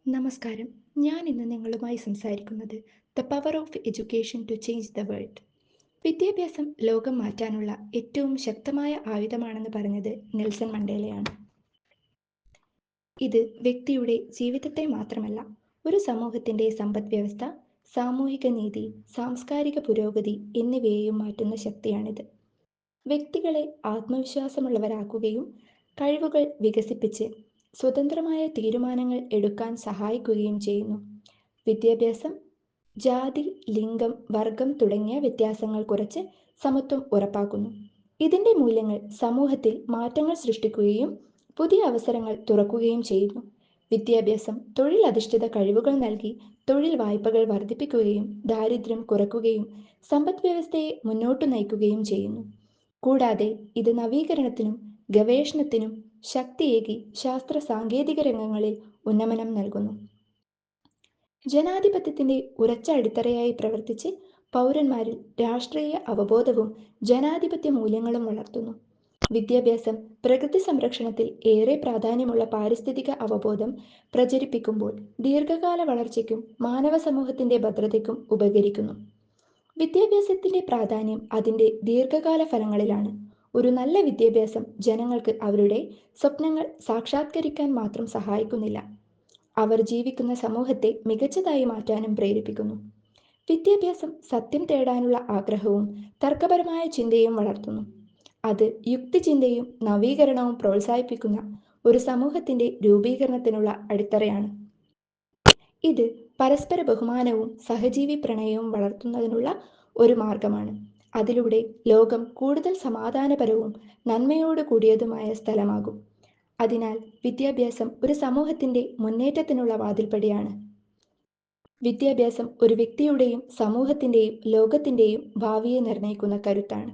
നമസ്കാരം. ഞാൻ ഇന്ന് നിങ്ങളുമായി സംസാരിക്കുന്നത് the power of education to change the world. വിദ്യാഭ്യാസം ലോകം മാറ്റാനുള്ള ഏറ്റവും ശക്തമായ ആയുധമാണെന്ന് പറഞ്ഞത് നെൽസൺ മണ്ടേലയാണ്. ഇത് വ്യക്തിയുടെ ജീവിതത്തെ മാത്രമല്ല, ഒരു സമൂഹത്തിൻ്റെ സമ്പദ്വ്യവസ്ഥ, സാമൂഹിക നീതി, സാംസ്കാരിക പുരോഗതി എന്നിവയെയും മാറ്റുന്ന ശക്തിയാണിത്. വ്യക്തികളെ ആത്മവിശ്വാസമുള്ളവരാക്കുകയും കഴിവുകൾ വികസിപ്പിച്ച് സ്വതന്ത്രമായ തീരുമാനങ്ങൾ എടുക്കാൻ സഹായിക്കുകയും ചെയ്യുന്നു. വിദ്യാഭ്യാസം ജാതി, ലിംഗം, വർഗം തുടങ്ങിയ വ്യത്യാസങ്ങൾ കുറച്ച് സമത്വം ഉറപ്പാക്കുന്നു. ഇതിൻ്റെ മൂല്യങ്ങൾ സമൂഹത്തിൽ മാറ്റങ്ങൾ സൃഷ്ടിക്കുകയും പുതിയ അവസരങ്ങൾ തുറക്കുകയും ചെയ്യുന്നു. വിദ്യാഭ്യാസം തൊഴിലധിഷ്ഠിത കഴിവുകൾ നൽകി തൊഴിൽ വായ്പകൾ വർദ്ധിപ്പിക്കുകയും ദാരിദ്ര്യം കുറയ്ക്കുകയും സമ്പദ്വ്യവസ്ഥയെ മുന്നോട്ടു നയിക്കുകയും ചെയ്യുന്നു. കൂടാതെ ഇത് നവീകരണത്തിനും ഗവേഷണത്തിനും ശക്തിയേകി ശാസ്ത്ര സാങ്കേതിക രംഗങ്ങളിൽ ഉന്നമനം നൽകുന്നു. ജനാധിപത്യത്തിൻ്റെ ഉറച്ച അടിത്തറയായി പ്രവർത്തിച്ച് പൗരന്മാരിൽ രാഷ്ട്രീയ അവബോധവും ജനാധിപത്യ മൂല്യങ്ങളും വളർത്തുന്നു. വിദ്യാഭ്യാസം പ്രകൃതി സംരക്ഷണത്തിൽ ഏറെ പ്രാധാന്യമുള്ള പാരിസ്ഥിതിക അവബോധം പ്രചരിപ്പിക്കുമ്പോൾ ദീർഘകാല വളർച്ചയ്ക്കും മാനവ സമൂഹത്തിൻ്റെ ഭദ്രതയ്ക്കും ഉപകരിക്കുന്നു. വിദ്യാഭ്യാസത്തിൻ്റെ പ്രാധാന്യം അതിൻ്റെ ദീർഘകാല ഫലങ്ങളിലാണ്. ഒരു നല്ല വിദ്യാഭ്യാസം ജനങ്ങൾക്ക് അവരുടെ സ്വപ്നങ്ങൾ സാക്ഷാത്കരിക്കാൻ മാത്രം സഹായിക്കുന്നില്ല, അവർ ജീവിക്കുന്ന സമൂഹത്തെ മികച്ചതായി മാറ്റാനും പ്രേരിപ്പിക്കുന്നു. വിദ്യാഭ്യാസം സത്യം തേടാനുള്ള ആഗ്രഹവും തർക്കപരമായ ചിന്തയും വളർത്തുന്നു. അത് യുക്തിചിന്തയും നവീകരണവും പ്രോത്സാഹിപ്പിക്കുന്ന ഒരു സമൂഹത്തിൻ്റെ രൂപീകരണത്തിനുള്ള അടിത്തറയാണ്. ഇത് പരസ്പര ബഹുമാനവും സഹജീവി പ്രണയവും വളർത്തുന്നതിനുള്ള ഒരു മാർഗമാണ്. അതിലൂടെ ലോകം കൂടുതൽ സമാധാനപരവും നന്മയോട് കൂടിയതുമായ സ്ഥലമാകും. അതിനാൽ വിദ്യാഭ്യാസം ഒരു സമൂഹത്തിൻ്റെ മുന്നേറ്റത്തിനുള്ള വാതിൽപ്പടിയാണ്. വിദ്യാഭ്യാസം ഒരു വ്യക്തിയുടെയും സമൂഹത്തിൻ്റെയും ലോകത്തിൻ്റെയും ഭാവിയെ നിർണ്ണയിക്കുന്ന കരുത്താണ്.